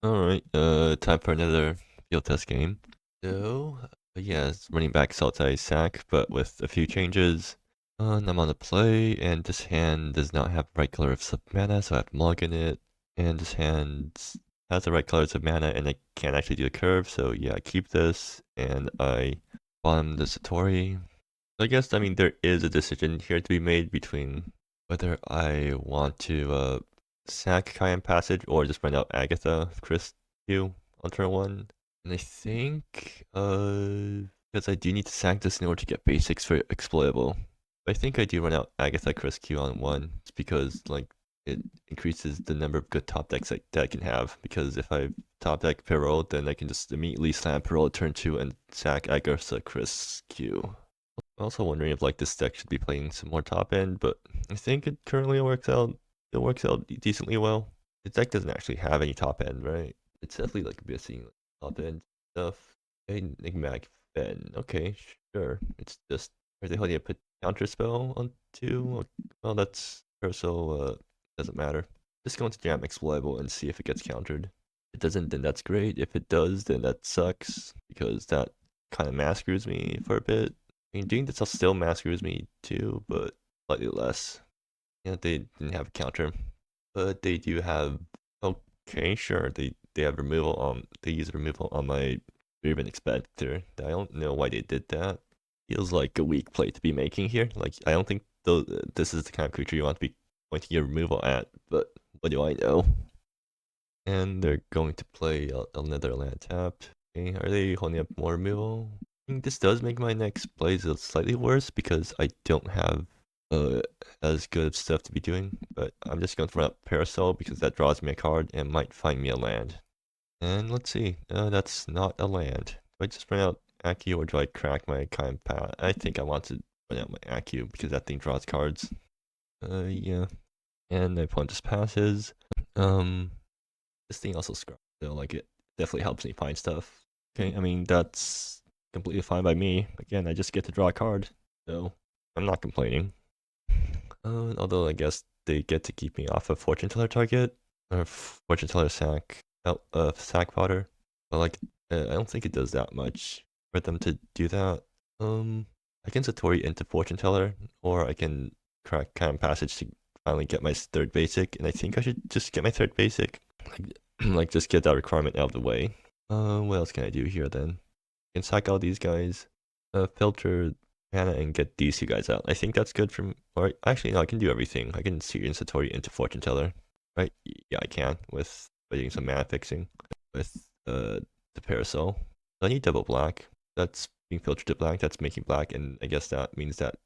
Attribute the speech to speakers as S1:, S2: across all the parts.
S1: Alright, time for another field test game. So, yeah, it's running back Sultai sack, but with a few changes. And I'm on the play, and this hand does not have the right color of sub-mana, so I have to mulligan it. And this hand has the right colors of mana, and I can't actually do a curve, so yeah, I keep this, and I bottom the Satori. I guess, I mean, there is a decision here to be made between whether I want to sack Kayan Passage or just run out Agatha Chris Q on turn 1. And I think, because I do need to sack this in order to get basics for exploitable. I think I do run out Agatha Chris Q on 1, just because, like, it increases the number of good top decks that I can have. Because if I top deck Peril, then I can just immediately slam Peril at turn 2 and sack Agatha Chris Q. I'm also wondering if like this deck should be playing some more top end, but I think it currently works out. It works out decently well. The deck doesn't actually have any top end, right? It's definitely like missing like, top end stuff. Enigmatic Fen. Okay, sure. It's just are they holding a put counter spell on 2? Well, that's so doesn't matter. Just going to jam exploitable and see if it gets countered. If it doesn't, then that's great. If it does, then that sucks because that kind of mass screws me for a bit. I mean, doing this still mass screws me too, but slightly less. Yeah, they didn't have a counter, but they do have. Okay, sure. They have removal on. They use removal on my Riven Expector. I don't know why they did that. Feels like a weak play to be making here. Like I don't think this is the kind of creature you want to be pointing your removal at. But what do I know? And they're going to play another land tapped. Okay, are they holding up more removal? I think this does make my next plays slightly worse because I don't have uh, as good of stuff to be doing. But I'm just going to run up Parasol because that draws me a card and might find me a land. And let's see, that's not a land. Do I just run out Aki or do I crack my kind path? I think I want to run out my Aki because that thing draws cards. Yeah. And my opponent just passes. Um, this thing also scrubs, so like it definitely helps me find stuff. Okay, I mean that's completely fine by me. Again, I just get to draw a card, so I'm not complaining. Although I guess they get to keep me off of Fortune Teller target or Fortune Teller sack, sack fodder. But like, I don't think it does that much for them to do that. I can Satori into Fortune Teller, or I can crack Kind Passage to finally get my third basic, and I think I should just get my third basic. Like, like just get that requirement out of the way. What else can I do here then? I can sack all these guys, filter mana and get these two guys out. I think that's good for me. Or actually, no, I can do everything. I can Syrian Satori into Fortune Teller, right? Yeah, I can with by doing some mana fixing with the Parasol. So I need double black. That's being filtered to black. That's making black, and I guess that means that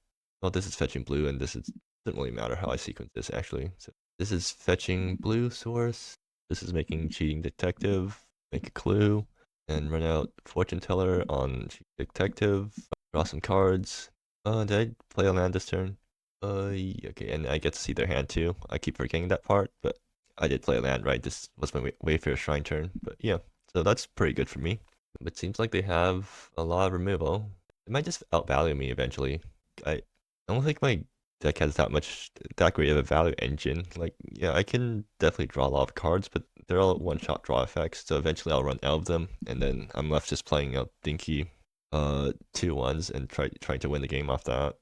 S1: well, this is fetching blue, and this is doesn't really matter how I sequence this actually. So this is fetching blue source. This is making cheating detective. Make a clue and run out fortune teller on detective. Draw some cards. Did I play a land this turn? Okay, and I get to see their hand too. I keep forgetting that part, but I did play a land, right? This was my Wayfarer Shrine turn, but yeah, so that's pretty good for me. But it seems like they have a lot of removal. It might just outvalue me eventually. I don't think my deck has that great of a value engine. Like, yeah, I can definitely draw a lot of cards, but they're all one-shot draw effects. So eventually I'll run out of them, and then I'm left just playing out dinky 2-1s and trying to win the game off that.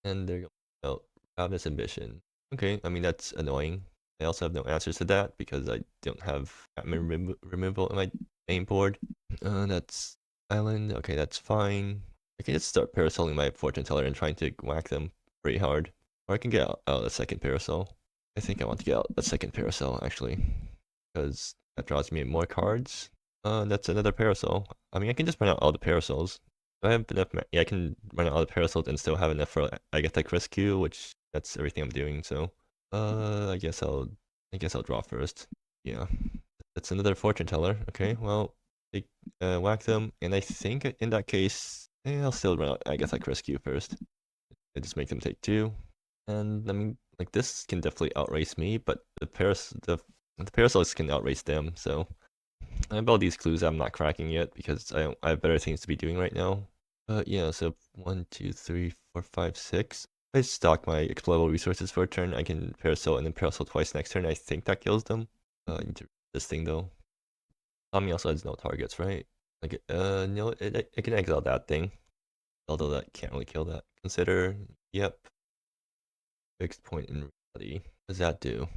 S1: And there you go. Oh, Ravenous Ambition. Okay, I mean that's annoying. I also have no answers to that because I don't have removal in my main board. That's Island. Okay, that's fine. I can just start parasoling my Fortune Teller and trying to whack them pretty hard. Or I can get out a second parasol. I think I want to get out a second parasol actually. Because that draws me more cards. That's another parasol. I mean, I can just run out all the parasols. I have enough. Yeah, I can run out all the parasols and still have enough for I get that rescue, which that's everything I'm doing. So, I guess I'll draw first. Yeah, that's another fortune teller. Okay, well, they whack them, and I think in that case, I'll still run out. I guess like rescue first. I just make them take 2, and I mean, like this can definitely outrace me, but the parasols can outrace them. So I have all these clues I'm not cracking yet because I have better things to be doing right now. But yeah, so 1, 2, 3, 4, 5, 6. If I stock my explodable resources for a turn, I can parasol and then parasol twice next turn. I think that kills them. I need to this thing though. Tommy also has no targets, right? Like, no, it can exile that thing. Although that can't really kill that. Consider, yep, fixed point in reality. What does that do?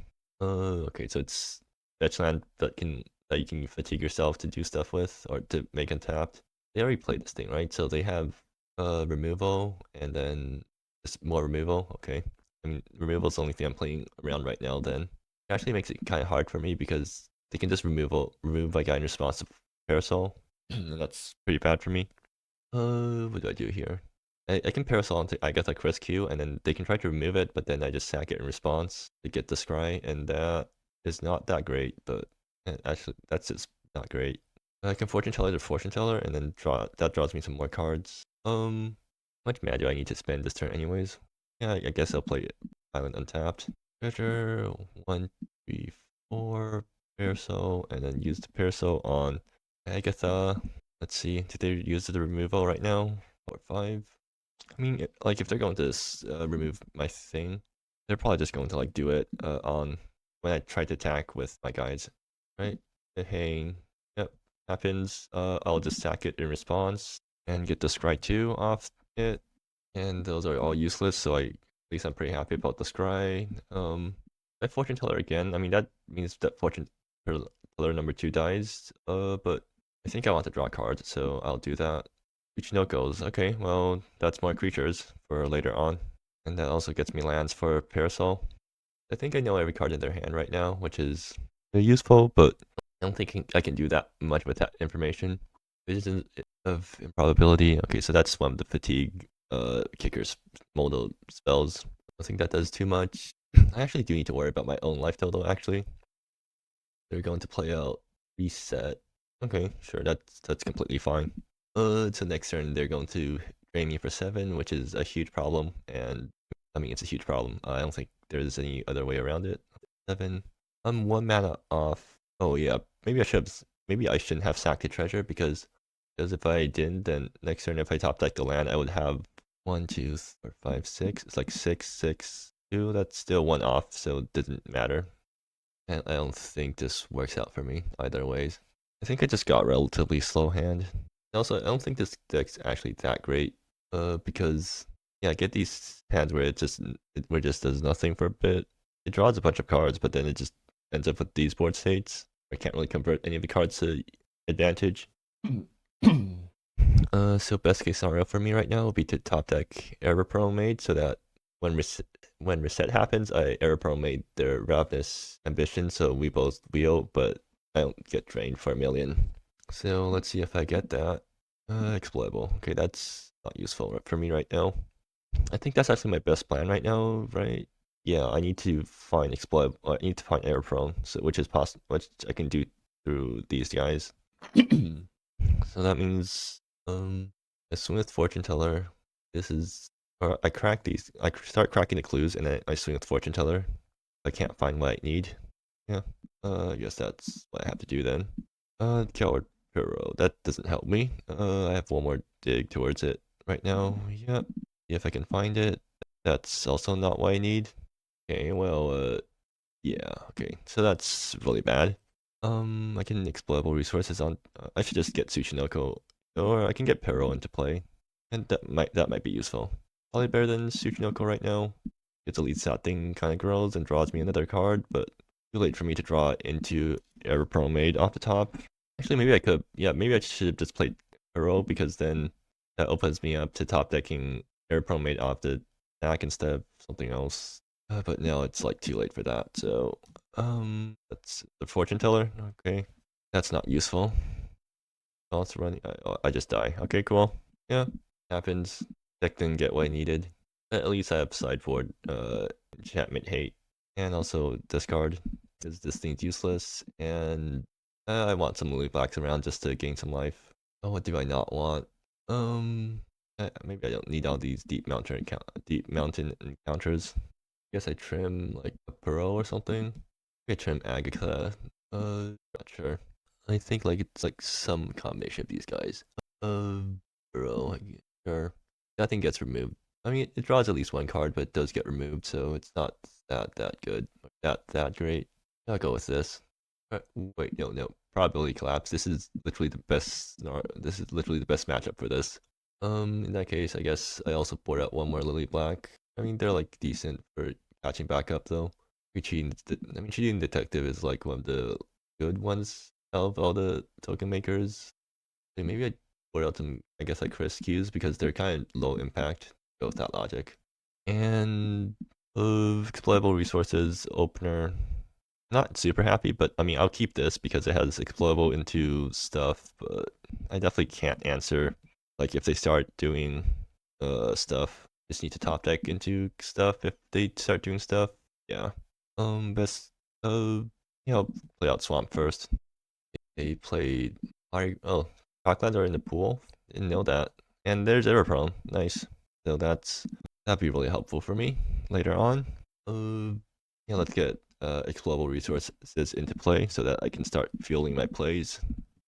S1: Okay, so it's fetch land that you can fatigue yourself to do stuff with or to make untapped. They already played this thing, right? So they have removal and then just more removal. Okay, I mean removal is the only thing I'm playing around right now. Then it actually makes it kind of hard for me because they can just remove my guy in response to Parasol, and that's pretty bad for me. What do I do here? I can Parasol into I get like Risk Q, and then they can try to remove it, but then I just sack it in response to get the scry, and that is not that great, but actually that's just not great. I can Fortune Teller to Fortune Teller, and then draws me some more cards. How much mana do I need to spend this turn anyways? Yeah, I guess I'll play it Island Untapped. Treasure, 1, 3, 4, Parasol, and then use the Parasol on Agatha. Let's see, did they use the removal right now? 4, 5. I mean, like if they're going to remove my thing, they're probably just going to like do it on when I try to attack with my guides, right? Hey, yep, happens. I'll just sack it in response and get the scry 2 off it, and those are all useless. So at least I'm pretty happy about the scry. I fortune teller again. I mean that means that fortune teller number 2 dies. But I think I want to draw cards, so I'll do that. Uchinoko's. Okay, well, that's more creatures for later on. And that also gets me lands for Parasol. I think I know every card in their hand right now, which is very useful, but I don't think I can do that much with that information. Vision of Improbability. Okay, so that's one of the fatigue kickers modal spells. I think that does too much. I actually do need to worry about my own life total, actually. They're going to play out reset. Okay, sure, that's completely fine. So next turn they're going to drain me for 7, which is a huge problem, and I mean it's a huge problem. I don't think there's any other way around it. 7. I'm 1 mana off. Oh yeah, maybe I shouldn't have sacked the treasure because if I didn't, then next turn if I top deck the land, I would have 1, 2, 4, 5, 6. It's like 6, 6, 2. That's still 1 off, so it doesn't matter. And I don't think this works out for me either ways. I think I just got relatively slow hand. Also, I don't think this deck's actually that great. Because yeah, I get these hands where it just does nothing for a bit. It draws a bunch of cards, but then it just ends up with these board states. I can't really convert any of the cards to advantage. So best case scenario for me right now would be to top deck Error Prone Made so that when reset happens, I Error Prone Made their Ravenous Ambition, so we both wheel, but I don't get drained for a million. So let's see if I get that. Exploitable. Okay, that's not useful for me right now. I think that's actually my best plan right now, right? Yeah, I need to find exploit. I need to find error prone, so which is possible, which I can do through these guys. So that means I swing with fortune teller. This is, or I crack these. I start cracking the clues, and then I swing with fortune teller. I can't find what I need. Yeah. I guess that's what I have to do then. Coward Hero. That doesn't help me. I have one more dig towards it right now. Yep. See if I can find it. That's also not what I need. Okay, well, yeah, okay. So that's really bad. I can exploitable resources on. I should just get Tsuchinoko, or I can get Peril into play, and that might be useful. Probably better than Tsuchinoko right now. Its elite stat thing kind of grows and draws me another card, but too late for me to draw into Error Prone Made off the top. Actually, maybe I could. Yeah, maybe I should have just played Peril because then that opens me up to top decking Error Prone Made off the stack instead of something else. But now it's like too late for that. So, that's the fortune teller. Okay, that's not useful. Also running. I just die. Okay, cool. Yeah, happens. Deck didn't get what I needed. At least I have sideboard, enchantment hate, and also discard because this thing's useless. And I want some loot box around just to gain some life. Oh, what do I not want? Maybe I don't need all these deep mountain encounters. Guess I trim like a Pearl or something. I trim Agatha. Not sure. I think like it's like some combination of these guys. Pearl, sure. Nothing gets removed. I mean, it draws at least one card, but it does get removed, so it's not that good, that great. I'll go with this. Wait, no, probability collapse. This is literally the best. This is literally the best matchup for this. In that case, I guess I also board out one more Lily Black. I mean, they're like decent for catching back up though. Cheating Detective is like one of the good ones of all the token makers. Maybe I board out some, I guess, like Chris Qs because they're kind of low impact. Go with that logic. And of exploitable resources opener, not super happy, but I mean, I'll keep this because it has exploitable into stuff, but I definitely can't answer. Like, if they start doing stuff, just need to top deck into stuff if they start doing stuff. Yeah. Best, play out Swamp first. They played, oh, Parklands are in the pool. Didn't know that. And there's Error Prone. Nice. So that'd be really helpful for me later on. Yeah, let's get explorable resources into play so that I can start fueling my plays.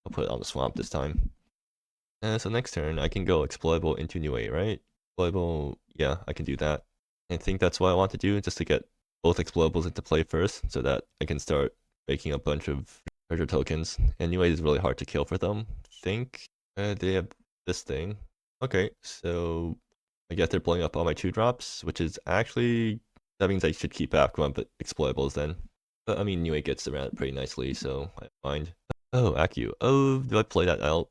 S1: I'll put it on the swamp this time. So next turn, I can go exploitable into New 8, right? Exploitable, yeah, I can do that. I think that's what I want to do, just to get both exploitables into play first, so that I can start making a bunch of treasure tokens. And New 8 is really hard to kill for them. I think they have this thing. Okay, so I guess they're blowing up all my 2-drops, which is actually, that means I should keep Aqua, but exploitables then. But I mean, New 8 gets around it pretty nicely, so I don't mind. Oh, Acu. Oh, do I play that out?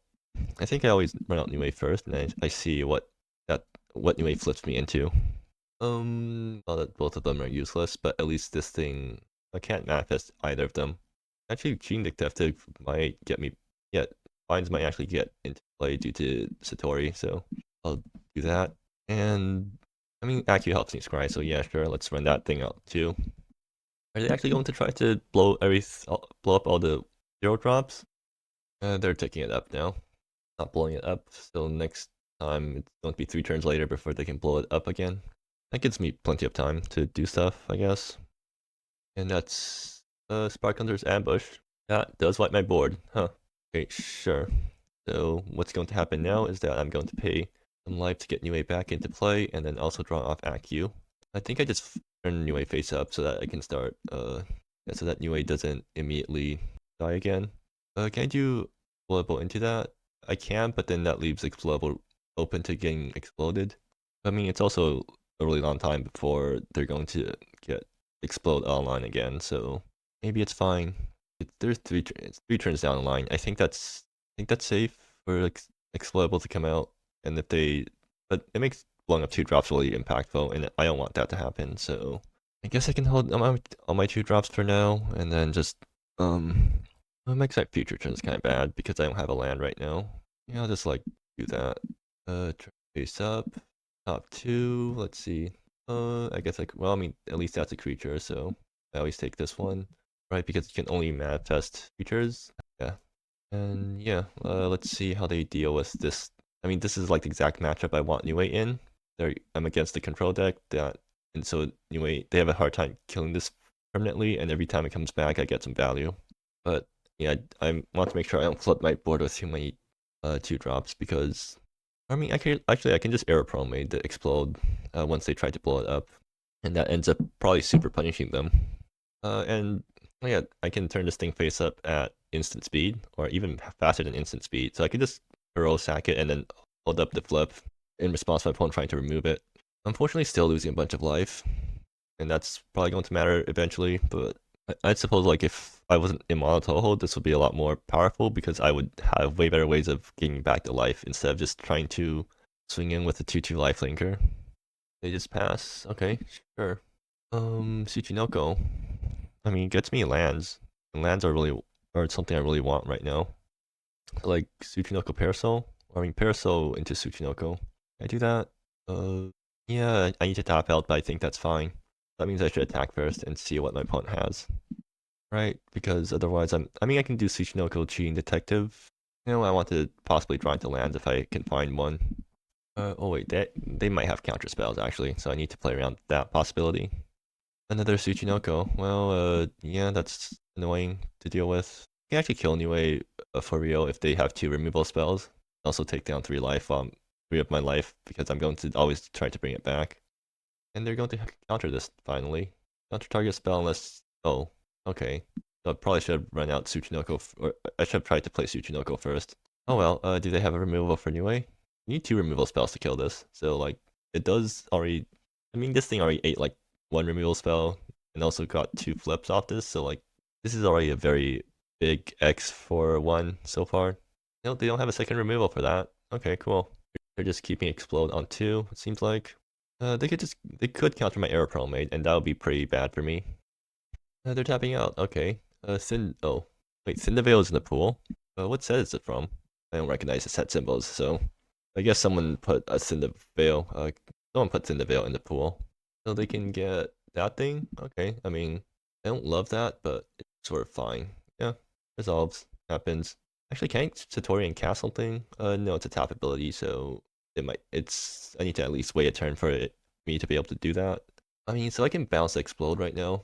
S1: I think I always run out New 8 first, and I see what New 8 flips me into. Well, that both of them are useless, but at least this thing, I can't manifest either of them. Actually, Cheating Detective might get me, yeah, Vines might actually get into play due to Satori, so I'll do that. And I mean, Acu helps me scry, so yeah, sure, let's run that thing out too. Are they actually going to try to blow up all the 0-drops? They're taking it up now. Not blowing it up, so next time it's going to be 3 turns later before they can blow it up again. That gives me plenty of time to do stuff, I guess. And that's Spark Hunter's Ambush. That does wipe my board, huh? Okay, sure. So what's going to happen now is that I'm going to pay some life to get New 8 back into play, and then also draw off Acu. I think I just turn New 8 face up so that I can start, so that New 8 doesn't immediately die again. Can I do Explodable into that? I can, but then that leaves Explodable open to getting exploded. I mean, it's also a really long time before they're going to get explode online again, so maybe it's fine. There's it's 3 turns down the line. I think that's safe for explodable to come out, and if they, but it makes blowing up 2-drops really impactful, and I don't want that to happen. So I guess I can hold on my 2-drops for now, and then just well, my exact future turn is kind of bad because I don't have a land right now. Yeah, I'll just like do that. Turn face up, top 2. Let's see. I guess well, I mean, at least that's a creature, so I always take this one, right? Because you can only manifest creatures. Yeah. And yeah, let's see how they deal with this. I mean, this is like the exact matchup I want New 8 in. I'm against the control deck, and so New 8, they have a hard time killing this permanently, and every time it comes back, I get some value. But yeah, I want to make sure I don't flood my board with too many 2-drops, because I mean, I can just Error Prone made to explode once they try to blow it up, and that ends up probably super punishing them. And yeah, I can turn this thing face up at instant speed, or even faster than instant speed. So I can just hero sack it and then hold up the flip in response to my opponent trying to remove it. Unfortunately, still losing a bunch of life, and that's probably going to matter eventually. But I suppose like if I wasn't in mono Toho, this would be a lot more powerful because I would have way better ways of getting back to life instead of just trying to swing in with a 2/2 lifelinker. They just pass. Okay, sure. Tsuchinoko. I mean, it gets me lands. And lands are something I really want right now. Like Tsuchinoko Parasol. I mean, Parasol into Tsuchinoko. Can I do that? Yeah, I need to tap out, but I think that's fine. That means I should attack first and see what my opponent has. Right? Because otherwise I mean, I can do Tsuchinoko Cheating Detective. You know, I want to possibly draw into lands if I can find one. Oh wait, they might have counter spells actually, so I need to play around that possibility. Another Tsuchinoko. Well, yeah, that's annoying to deal with. You can actually kill anyway for real if they have 2 removal spells. Also take down 3 life, 3 of my life, because I'm going to always try to bring it back. And they're going to counter this finally. Counter target spell unless, oh, okay. So I probably should have run out Tsuchinoko, or I should have tried to play Tsuchinoko first. Oh well, do they have a removal for Niue? You need 2 removal spells to kill this, so like, it does already, I mean, this thing already ate like 1 removal spell, and also got 2 flips off this, so like, this is already a very big X for 1 so far. No, they don't have a second removal for that. Okay, cool. They're just keeping Explode on 2, it seems like. They could counter my Air Promate, and that would be pretty bad for me. They're tapping out. Okay. Oh, wait. Cyndaveil is in the pool. What set is it from? I don't recognize the set symbols, so I guess someone put a Cyndaveil. Someone put Cyndaveil in the pool, so they can get that thing. Okay. I mean, I don't love that, but it's sort of fine. Yeah. Resolves. Happens. Actually, can Satori and cast something? No, it's a tap ability, so it might. I need to at least wait a turn for me to be able to do that. I mean, so I can bounce Explode right now.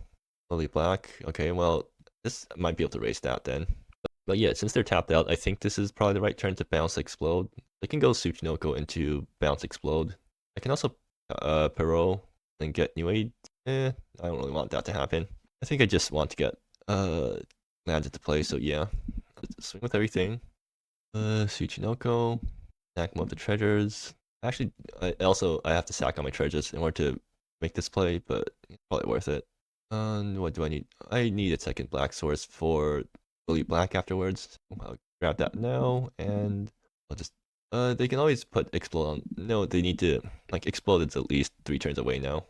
S1: Slowly black. Okay, well, this might be able to raise that then. But yeah, since they're tapped out, I think this is probably the right turn to bounce Explode. I can go Tsuchinoko into bounce Explode. I can also Perot and get New Age. I don't really want that to happen. I think I just want to get lands into play, so yeah. Let's swing with everything. Tsuchinoko. Sack one of the treasures. Actually, I have to sack all my treasures in order to make this play, but it's probably worth it. What do I need? I need a second black source for Elite Black afterwards. I'll grab that now, and I'll just. They can always put Explode on. No, they need to. Like, Explode is at least 3 turns away now.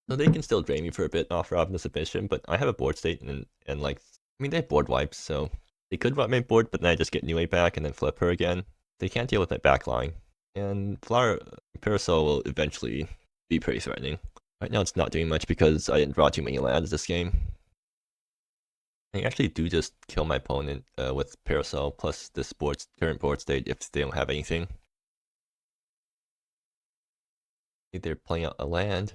S1: So they can still drain me for a bit off Robin's submission, but I have a board state, and like. I mean, they have board wipes, so they could wipe my board, but then I just get Niue back and then flip her again. They can't deal with my backline. And Flower Parasol will eventually be pretty threatening. Right now it's not doing much because I didn't draw too many lands this game. I actually do just kill my opponent with Parasol plus this current board state if they don't have anything. They're playing out a land.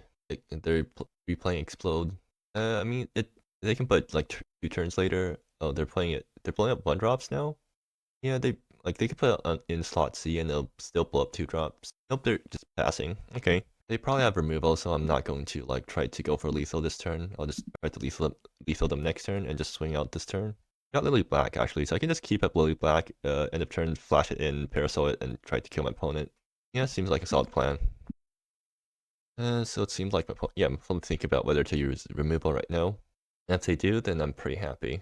S1: They're replaying Explode. I mean, they can put like 2 turns later. Oh, they're playing it. They're blowing up 1-drops now. Yeah, they could put it in slot C and they'll still blow up 2-drops. Nope, they're just passing. Okay. They probably have removal, so I'm not going to like try to go for lethal this turn. I'll just try to lethal them next turn and just swing out this turn. Got Lily Black actually, so I can just keep up Lily Black, end of turn, flash it in, Parasol it, and try to kill my opponent. Yeah, seems like a solid plan. So it seems like I'm thinking about whether to use removal right now. And if they do, then I'm pretty happy.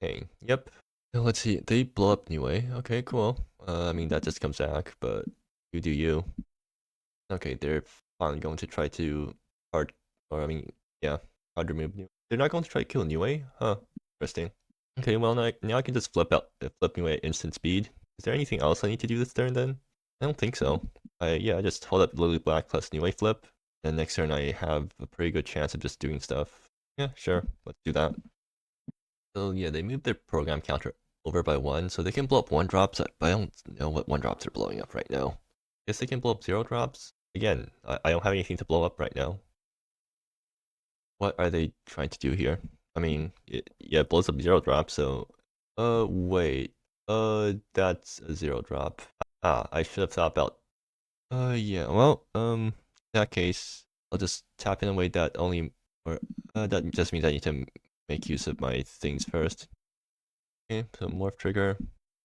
S1: Hey, yep. Now let's see, they blow up anyway. Okay, cool. I mean, that just comes back, but you do you. Okay, they're finally going to try to hard remove Niue. They're not going to try to kill Niue? Huh. Interesting. Okay, well now I can just flip Niue at instant speed. Is there anything else I need to do this turn then? I don't think so. I just hold up Lily Black plus Niue flip, and next turn I have a pretty good chance of just doing stuff. Yeah, sure, let's do that. So yeah, they moved their program counter over by 1, so they can blow up 1-drops, but I don't know what 1-drops are blowing up right now. Guess they can blow up 0-drops? Again, I don't have anything to blow up right now. What are they trying to do here? I mean, it blows up 0-drop, so... wait. That's a 0-drop. Ah, I should have thought about... yeah, well, in that case, I'll just tap in a way that that just means I need to make use of my things first. Okay, so morph trigger.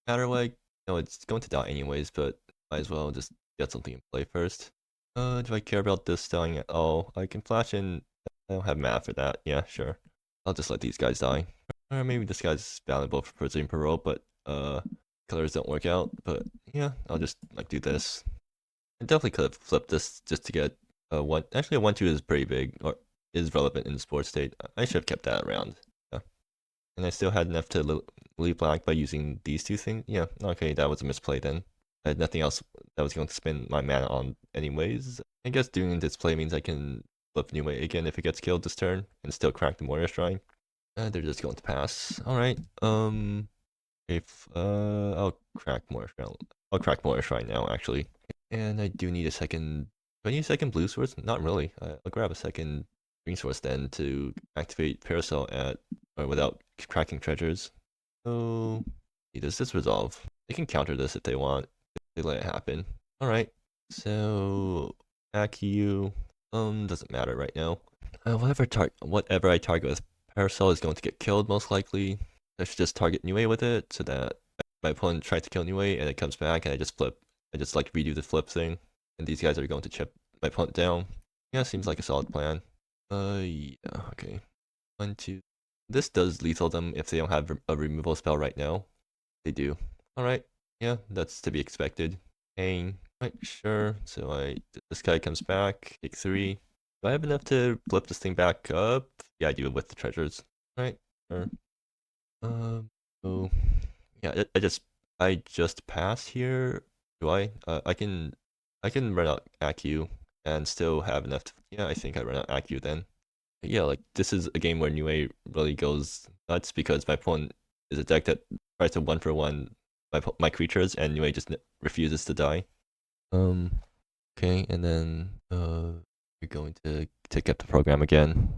S1: Counterwag, no, it's going to die anyways, but might as well just get something in play first. Do I care about this dying at all? I can flash in. I don't have mana for that. Yeah, sure. I'll just let these guys die. Or maybe this guy's valuable for Prison Parole, but colors don't work out. But yeah, I'll just like do this. I definitely could have flipped this just to get a 1. Actually, a 1/2 is pretty big, or is relevant in the sports state. I should have kept that around. Yeah. And I still had enough to leave black by using these 2 things. Yeah, okay, that was a misplay then. I had nothing else that was going to spend my mana on anyways. I guess doing this play means I can flip Niue again if it gets killed this turn and still crack the Warrior Shrine. They're just going to pass. Alright, I'll crack Warrior Shrine. I'll crack Warrior Shrine now, actually. And I do need a second... Do I need a second blue source? Not really. I'll grab a second green source then to activate Parasol without cracking treasures. So... does this resolve? They can counter this if they want. They let it happen. Alright, so back you. Doesn't matter right now. Whatever I target with Parasol is going to get killed most likely. I should just target Niue with it so that my opponent tries to kill Niue and it comes back and I just flip. I just like redo the flip thing. And these guys are going to chip my opponent down. Yeah, seems like a solid plan. Yeah, okay. 1, 2. This does lethal them if they don't have a removal spell right now. They do. Alright, yeah, that's to be expected. Hang. Right, sure. So this guy comes back, take 3. Do I have enough to flip this thing back up? Yeah, I do with the treasures. Right, sure. So yeah, I just pass here. Do I? I can run out AQ and still have enough to, yeah, I think I run out AQ then. Yeah, like this is a game where Niue really goes nuts because my opponent is a deck that tries to 1-for-1 my creatures and Niue just refuses to die. Okay, and then we're going to take up the program again.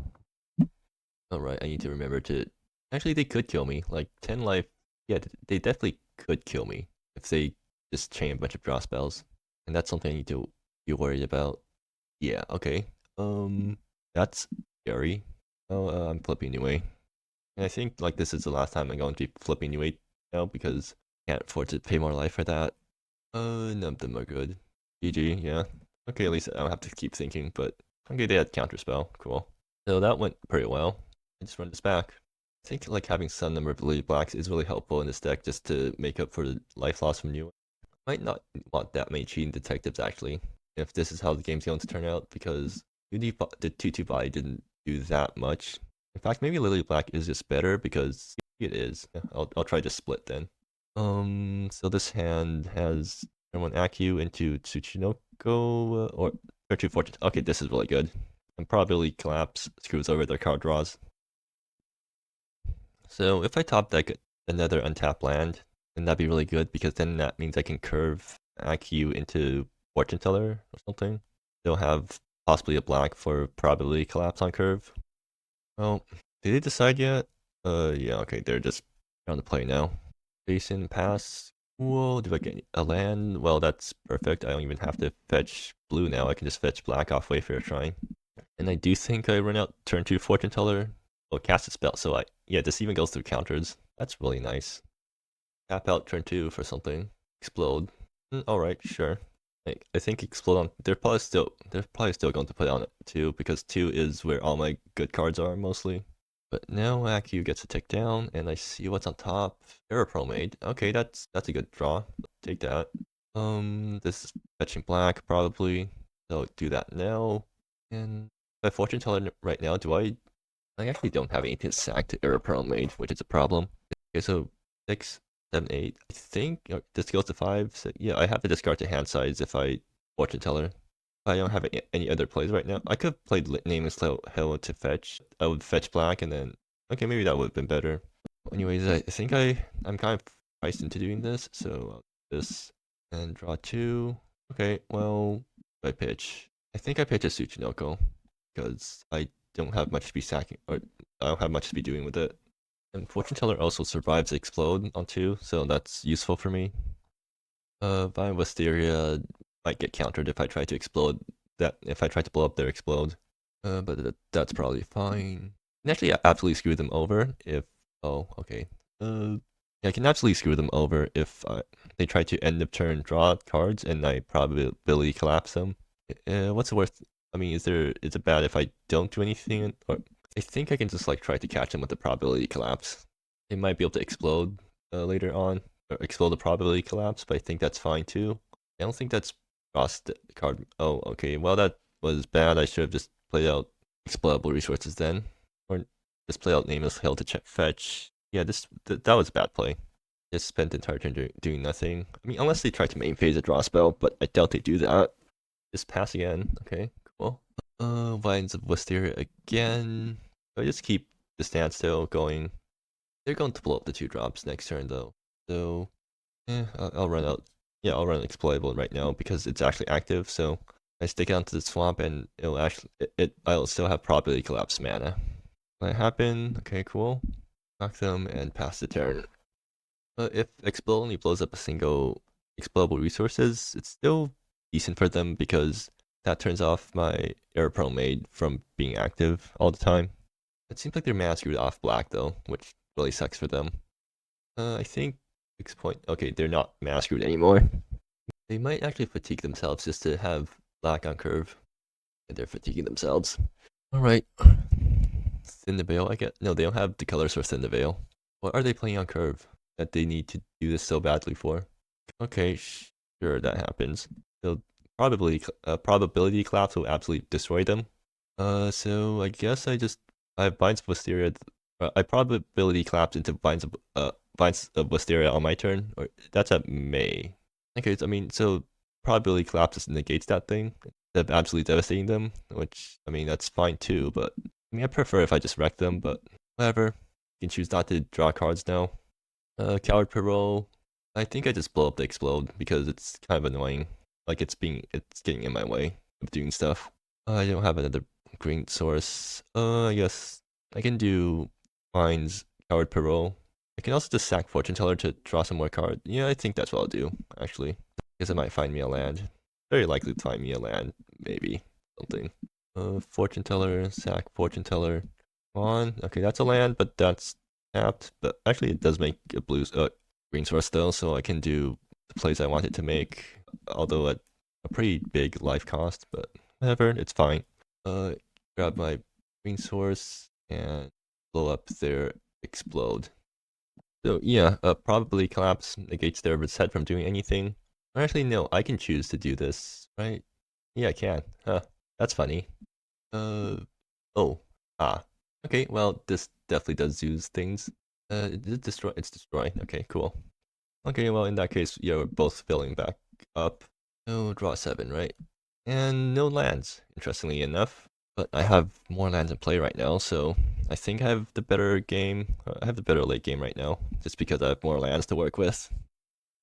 S1: Alright, I need to remember to... Actually, they could kill me. Like, 10 life... Yeah, they definitely could kill me if they just chain a bunch of draw spells. And that's something I need to be worried about. Yeah, okay. That's scary. Oh, I'm flipping anyway. And I think, like, this is the last time I'm going to be flipping anyway now because I can't afford to pay more life for that. None of them are good. GG, yeah. Okay, at least I don't have to keep thinking, but... Okay, they had counterspell. Cool. So that went pretty well. I just run this back. I think like having some number of Lily Blacks is really helpful in this deck just to make up for the life loss from you. Might not want that many cheating detectives actually, if this is how the game's going to turn out, because the 2-2 body didn't do that much. In fact, maybe Lily Black is just better because it is. Yeah, I'll try to split then. So this hand has everyone AQ into Tsuchinoko or 2 Fortune. Okay, this is really good. And probably collapse screws over their card draws. So if I top deck another untapped land, then that'd be really good because then that means I can curve AQ into Fortune Teller or something. They'll have possibly a black for probability collapse on curve. Well, did they decide yet? Yeah, okay, they're just on the play now. Jason pass. Whoa, do I get a land? Well, that's perfect. I don't even have to fetch blue now. I can just fetch black off Wayfarer Shrine. And I do think I run out turn 2 Fortune Teller. Oh, cast a spell. So yeah, this even goes through counters. That's really nice. Tap out turn 2 for something. Explode. Alright, sure. I think explode on. They're probably still going to put on it 2 because 2 is where all my good cards are mostly. But now AQ gets a tick down, and I see what's on top. Aeropromade. Okay, that's a good draw. Take that. This is fetching black probably. So do that now. And my fortune teller right now, I actually don't have anything to sack to Aeropromade, which is a problem. Okay, so 6, 7, 8. I think this goes to 5. So yeah, I have to discard to hand size if I fortune teller. I don't have any other plays right now. I could have played Nameless Hell to fetch. I would fetch black and then... Okay, maybe that would have been better. Anyways, I think I'm kind of priced into doing this. So I'll do this and draw 2. Okay, well, I pitch. I think I pitch a Tsuchinoko because I don't have much to be sacking, or I don't have much to be doing with it. And Fortune Teller also survives Explode on 2, so that's useful for me. Vine Wisteria might get countered if I try to explode that, if I try to blow up their explode. But that's probably fine. And actually, absolutely screw them over if... Oh, okay. Yeah, I can absolutely screw them over if they try to end of turn draw cards and I probability collapse them. What's it worth? I mean, is it bad if I don't do anything? Or I think I can just like try to catch them with the probability collapse. They might be able to explode later on, or explode the probability collapse, but I think that's fine too. I don't think that's crossed the card. Oh, okay. Well, that was bad. I should have just played out explodable resources then, or just play out Nameless Hill to fetch. Yeah, that was a bad play. Just spent the entire turn doing nothing. I mean, unless they try to main phase a draw spell, but I doubt they do that. Just pass again. Okay, cool. Vines of Wisteria again. I just keep the standstill going. They're going to blow up the 2 drops next turn though. So, I'll run out. Yeah, I'll run exploitable right now because it's actually active. So I stick it onto the swamp and it'll actually I'll still have probability collapse mana. That happen. Okay, cool. Knock them and pass the turn. If Explode only blows up a single explodable resources, it's still decent for them because that turns off my Aeropromade from being active all the time. It seems like they're mana screwed off black though, which really sucks for them. I think 6 point. Okay, they're not mana screwed anymore. They might actually fatigue themselves just to have black on curve. And they're fatiguing themselves. Alright. Thin the Veil, I get. No, they don't have the colors for Thin the Veil. What are they playing on curve that they need to do this so badly for? Okay, sure, that happens. So probably probability collapse will absolutely destroy them. So I guess I have Binds of Wisteria. I probability collapse into Binds of Wisteria on my turn, or that's at May. Okay, I mean, so probability collapse just negates that thing instead of absolutely devastating them, which I mean that's fine too. But I mean, I prefer if I just wreck them, but whatever. You can choose not to draw cards now. Coward Parole. I think I just blow up the explode because it's kind of annoying. Like it's getting in my way of doing stuff. I don't have another green source. I guess I can do Mines, Coward Parole. I can also just sack Fortune Teller to draw some more cards. Yeah, I think that's what I'll do, actually. Guess I might find me a land. Very likely to find me a land, maybe. Something. Fortune Teller, sack Fortune Teller. Come on. Okay, that's a land, but that's tapped. But actually, it does make a green source though, so I can do the plays I want it to make. Although at a pretty big life cost, but whatever, it's fine. Grab my green source and blow up their explode. So yeah, probably collapse negates their reset from doing anything. Or actually, no, I can choose to do this, right? Yeah, I can. Huh, that's funny. Uh, oh, okay, well, this definitely does use things. It's destroy. Okay, cool. Okay, well, in that case, yeah, we're both filling back up. Oh, draw 7, right? And no lands, interestingly enough. But I have more lands in play right now, so I think I have the better game. I have the better late game right now, just because I have more lands to work with.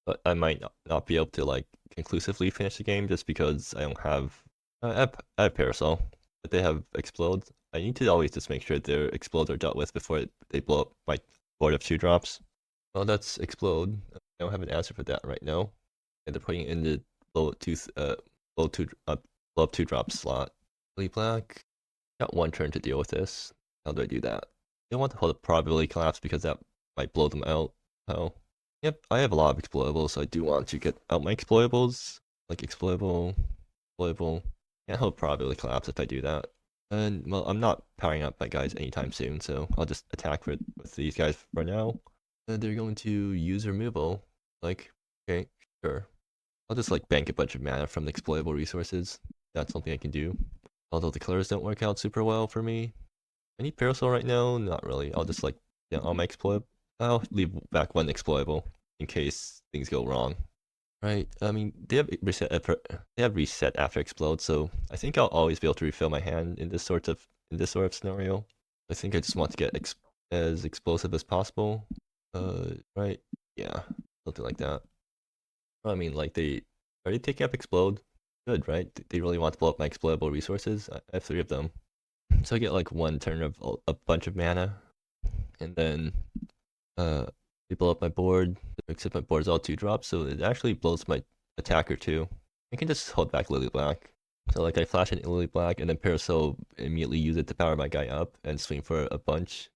S1: But I might not be able to, like, conclusively finish the game just because I don't have... I have Parasol, but they have Explode. I need to always just make sure their Explode are dealt with before they blow up my board of 2-drops. Well, that's Explode. I don't have an answer for that right now. And they're putting it in the blow blow up 2-drop slot. Really black. Got one turn to deal with this. How do I do that? I don't want to hold a probability collapse because that might blow them out. Oh. Yep, I have a lot of exploitables, so I do want to get out my exploitables. Like exploitable. Can't hold probability collapse if I do that. And well, I'm not powering up my guys anytime soon, so I'll just attack with these guys for now. And they're going to use removal. Like, okay, sure. I'll just like bank a bunch of mana from the exploitable resources. That's something I can do. Although the colors don't work out super well for me. I need Parasol right now? Not really. I'll just like, yeah, I'll make exploit. I'll leave back one exploitable in case things go wrong. Right. I mean, they have reset after explode, so I think I'll always be able to refill my hand in this sort of scenario. I think I just want to get as explosive as possible. Right. Yeah, something like that. I mean, like are they taking up explode? Good, right? They really want to blow up my explodable resources. I have 3 of them, so I get like one turn of a bunch of mana, and then they blow up my board. Except my board's all 2-drops, so it actually blows my attacker too. I can just hold back Lily Black. So like I flash in Lily Black, and then Parasol immediately use it to power my guy up and swing for a bunch.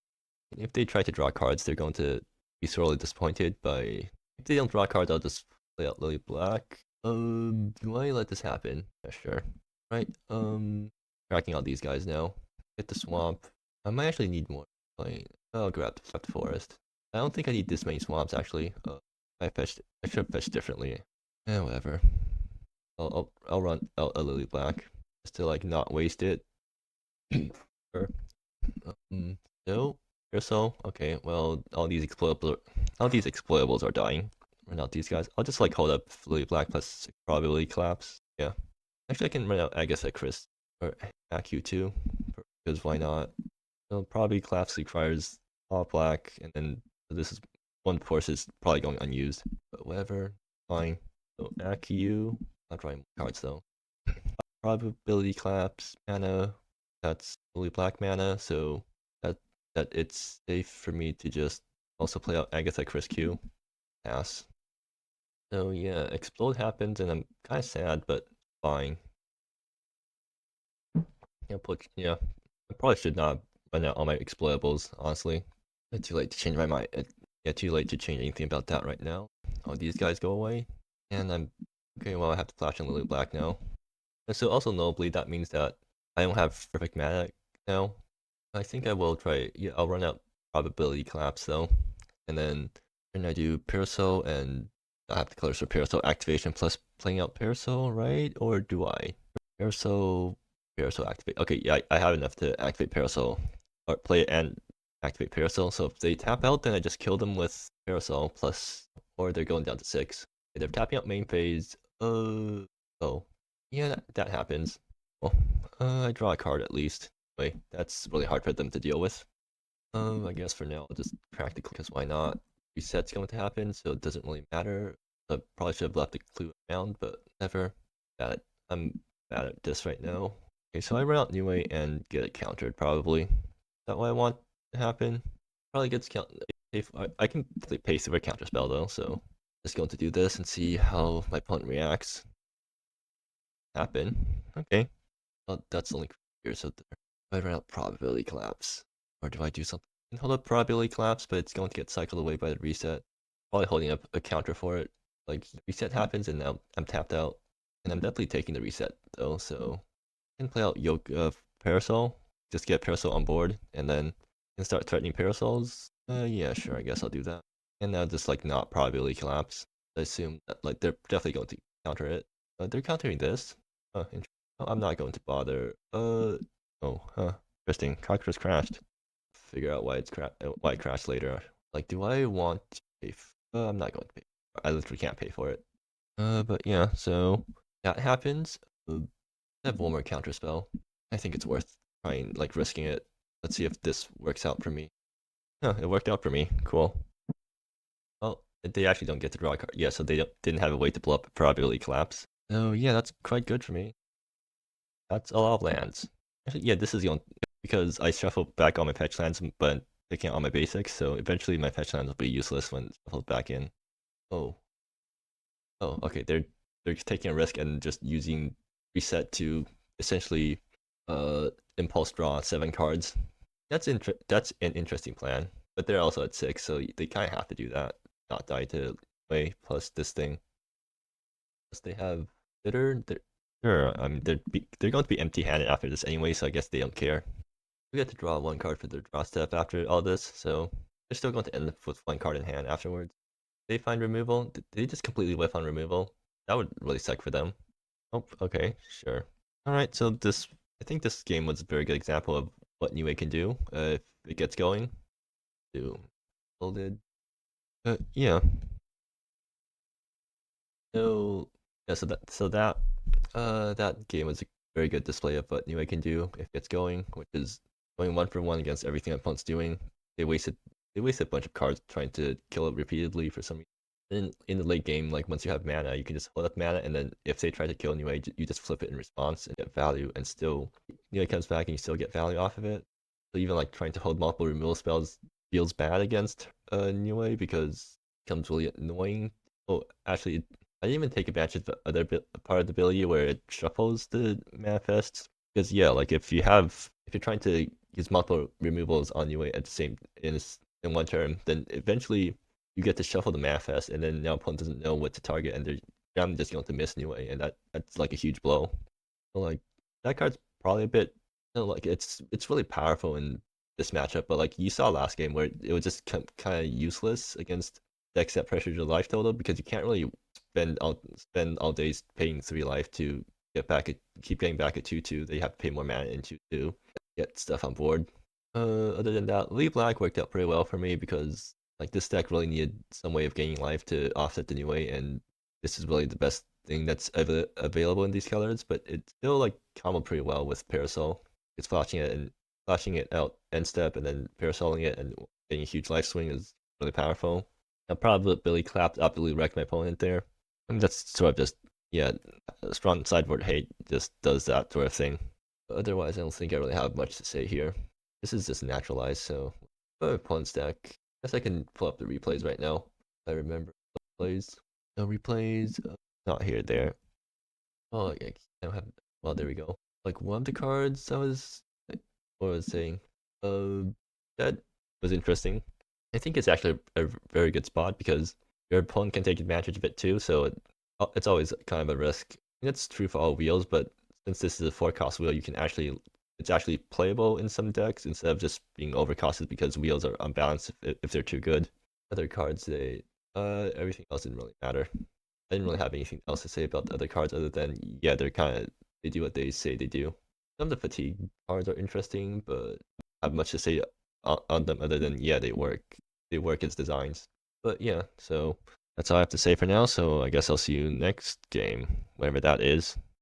S1: And if they try to draw cards, they're going to be sorely disappointed by... If they don't draw cards, I'll just play out Lily Black. Do I let this happen? Yeah, sure. Right, tracking all these guys now. Hit the swamp. I might actually need more. I'll grab the forest. I don't think I need this many swamps actually. I should have fetched differently. Whatever. I'll run out a Lily Black just to like not waste it. Sure. No. Parasol. Okay. Well, all these exploitables are dying. Run out these guys. I'll just like hold up Lily Black plus probability collapse. Yeah. Actually, I can run out Agatha Chris or AQ too, because why not? So probably collapse requires all black, and then this is one force is probably going unused, but whatever, fine. So AQ, not drawing cards though. Probability collapse mana. That's only black mana, so that it's safe for me to just also play out Agatha Chris Q. Pass. So yeah, explode happens, and I'm kind of sad, but fine. Yeah, I probably should not run out all my explodables, honestly. It's too late to change my mind. Yeah, too late to change anything about that right now. All these guys go away. And I'm... Okay, well, I have to flash on Lily Black now. And so also notably, that means that I don't have perfect mana now. I think I will try... Yeah, I'll run out probability collapse though. And then I do Parasol and I have to colors for Parasol activation plus playing out Parasol, right? Or do I? Parasol activate. Okay, yeah, I have enough to activate Parasol. Or play it and activate Parasol. So if they tap out, then I just kill them with Parasol plus, or they're going down to 6. If they're tapping out main phase, oh. Yeah, that happens. Well, I draw a card at least. Wait, that's really hard for them to deal with. I guess for now, I'll just practically, because why not? Reset's going to happen, so it doesn't really matter. I probably should have left the clue around, but never. I'm bad at this right now. Okay, so I run out anyway and get it countered, probably. Is that what I want to happen? Probably gets countered. I can pay through a counter spell though, so just going to do this and see how my opponent reacts. Happen. Okay. Well, that's only here, so there. I run out probability collapse. Or do I do something? I can hold up probability collapse, but it's going to get cycled away by the reset. Probably holding up a counter for it. Like, the reset happens and now I'm tapped out. And I'm definitely taking the reset though, so I can play out Yoke of Parasol. Just get Parasol on board and then can start threatening Parasols. Yeah, sure, I guess I'll do that. And now just like not probability collapse. I assume that like they're definitely going to counter it. They're countering this. Interesting. Oh, I'm not going to bother. Interesting. Cockroach crashed. Figure out why why it crashed later. Like, do I want to pay? I'm not going to pay. I literally can't pay for it. But yeah, so that happens. I have one more counter spell. I think it's worth trying, like risking it. Let's see if this works out for me. Huh, it worked out for me. Cool. Well, they actually don't get to draw a card. Yeah, so they didn't have a way to blow up probability collapse. Oh yeah, that's quite good for me. That's a lot of lands. Actually, yeah, this is the only because I shuffle back all my fetch lands, but picking out all my basics. So eventually, my fetch lands will be useless when shuffled back in. Oh, okay. They're taking a risk and just using reset to essentially impulse draw 7 cards. That's an interesting plan. But they're also at 6, so they kind of have to do that. Not die to play plus this thing. Plus they have sure. I mean, they're going to be empty-handed after this anyway, so I guess they don't care. We get to draw 1 card for their draw step after all this, so they're still going to end up with 1 card in hand afterwards. They find removal. Did they just completely whiff on removal? That would really suck for them. Oh, okay, sure. All right, so I think this game was a very good example of what Niue can do if it gets going. Do folded. Yeah. So yeah, that game was a very good display of what Niue can do if it's going, which is going 1-for-1 against everything opponent's doing. They wasted a bunch of cards trying to kill it repeatedly for some reason. In the late game, like once you have mana, you can just hold up mana, and then if they try to kill Niue, you just flip it in response and get value, and still Niue comes back and you still get value off of it. So even like trying to hold multiple removal spells feels bad against Niue because it becomes really annoying. Oh, actually, I didn't even take advantage of the other part of the ability where it shuffles the manifests. Because yeah, like if you're trying to use multiple removals on Niue at the same in one turn, then eventually you get to shuffle the manifest, and then now opponent doesn't know what to target, and I'm just going to miss Niue, and that's like a huge blow. So like that card's probably a bit, like it's really powerful in this matchup, but like you saw last game where it was just kind of useless against decks that pressure your life total because you can't really spend all days paying 3 life to keep getting back at 2/2. They have to pay more mana into to get stuff on board. Other than that, Lee Black worked out pretty well for me because like this deck really needed some way of gaining life to offset the Niue, and this is really the best thing that's available in these colors. But it still like comboed pretty well with Parasol. It's flashing it out end step and then parasoling it and getting a huge life swing is really powerful. I probably clapped absolutely wrecked my opponent there. And that's sort of just yeah, strong sideboard hate just does that sort of thing. But otherwise, I don't think I really have much to say here. This is just naturalized, so opponent's deck. I guess I can pull up the replays right now. I remember replays. No replays. Not here. There. Oh, I don't have. Well, there we go. Like one of the cards I was, what was I saying? That was interesting. I think it's actually a very good spot because your opponent can take advantage of it too, so it's always kind of a risk. And it's true for all wheels, but since this is a 4-cost wheel, you can actually it's actually playable in some decks instead of just being overcosted because wheels are unbalanced if they're too good. Other cards, everything else didn't really matter. I didn't really have anything else to say about the other cards other than yeah, they do what they say they do. Some of the fatigue cards are interesting, but I have much to say on them other than yeah, they work. They work as designs. But yeah, so that's all I have to say for now. So I guess I'll see you next game, whatever that is.